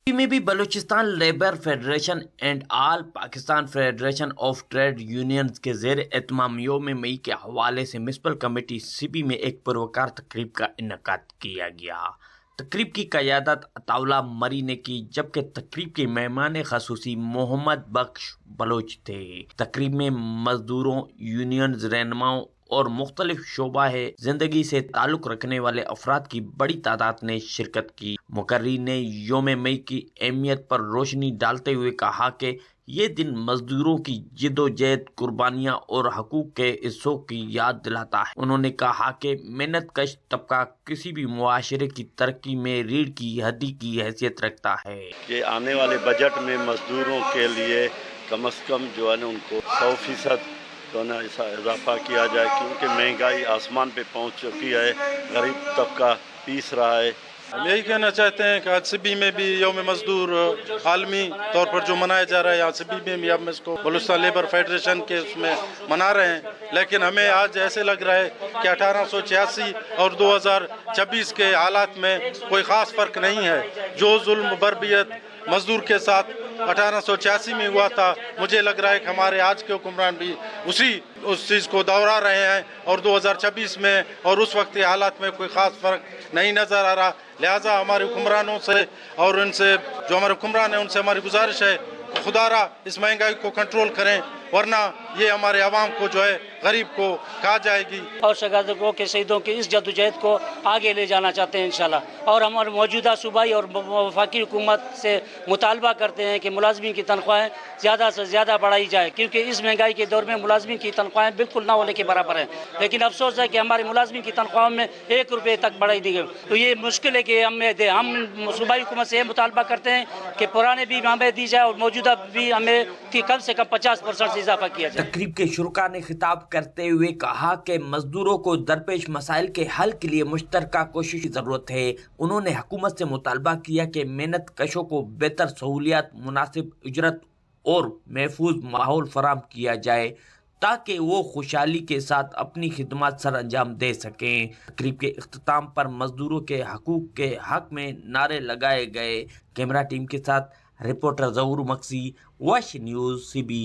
میں بھی Balochistan labour federation and all Pakistan federation of trade unions کے زیر اہتمام یوم مئی کے حوالے سے میونسپل کمیٹی سی بی میں ایک پروکار تقریب کا انعقاد کیا گیا۔ تقریب کی قیادت عطا اللہ مری نے کی، جبکہ تقریب کے مہمان خصوصی محمد بخش بلوچ تھے۔ تقریب میں مزدوروں، یونینز رہنماؤں اور مختلف شعبہ زندگی سے تعلق رکھنے والے افراد کی بڑی تعداد نے شرکت کی۔ مقررین نے یوم مئی کی اہمیت پر روشنی ڈالتے ہوئے کہا کہ یہ دن مزدوروں کی جدوجہد، قربانیاں اور حقوق کے حصوں کی یاد دلاتا ہے۔ انہوں نے کہا کہ محنت کش طبقہ کسی بھی معاشرے کی ترقی میں ریڑھ کی ہڈی کی حیثیت رکھتا ہے۔ کہ آنے والے بجٹ میں مزدوروں کے لیے کم از کم جو ہے نا ان کو 100% اضافہ کیا جائے، کیونکہ مہنگائی آسمان پہ پہنچ چکی ہے، غریب طبقہ پیس رہا ہے۔ ہم یہی کہنا چاہتے ہیں کہ آج سبی میں بھی یوم مزدور عالمی طور پر جو منایا جا رہا ہے، یہاں سبی میں بھی ہم اس کو بلوچستان لیبر فیڈریشن کے اس میں منا رہے ہیں، لیکن ہمیں آج ایسے لگ رہا ہے کہ 1886 اور 2026 کے حالات میں کوئی خاص فرق نہیں ہے۔ جو ظلم بربریت مزدور کے ساتھ 1886 میں ہوا تھا، مجھے لگ رہا ہے کہ ہمارے آج کے حکمران بھی اس چیز کو دوہرا رہے ہیں، اور 2026 میں اور اس وقت کے حالات میں کوئی خاص فرق نہیں نظر آ رہا۔ لہٰذا ہمارے حکمرانوں سے اور ان سے جو ہمارے حکمران ہیں ان سے ہماری گزارش ہے کہ خدا را اس مہنگائی کو کنٹرول کریں، ورنہ یہ ہمارے عوام کو جو ہے غریب کو کھا جائے گی۔ اور شہداءوں کے شہیدوں کی اس جدوجہد کو آگے لے جانا چاہتے ہیں انشاءاللہ، اور ہم موجودہ صوبائی اور وفاقی حکومت سے مطالبہ کرتے ہیں کہ ملازمین کی تنخواہیں زیادہ سے زیادہ بڑھائی جائے، کیونکہ اس مہنگائی کے دور میں ملازمین کی تنخواہیں بالکل نہ ہونے کے برابر ہیں، لیکن افسوس ہے کہ ہمارے ملازمین کی تنخواہوں میں 1 روپے تک بڑھائی دی گئی۔ تو یہ مشکل ہے کہ ہم صوبائی حکومت سے یہ مطالبہ کرتے ہیں کہ پرانے بھی ہمیں دی جائے اور موجودہ بھی ہمیں کم سے کم 50% سے اضافہ کیا جائے۔ تقریب کے شرکاء نے خطاب کرتے ہوئے کہا کہ مزدوروں کو درپیش مسائل کے حل کے لیے مشترکہ کوشش کی ضرورت ہے۔ انہوں نے حکومت سے مطالبہ کیا کہ محنت کشوں کو بہتر سہولیات، مناسب اجرت اور محفوظ ماحول فراہم کیا جائے تاکہ وہ خوشحالی کے ساتھ اپنی خدمات سر انجام دے سکیں۔ تقریب کے اختتام پر مزدوروں کے حقوق کے حق میں نعرے لگائے گئے۔ کیمرہ ٹیم کے ساتھ reporter Zahoor Magsi, wash news C be.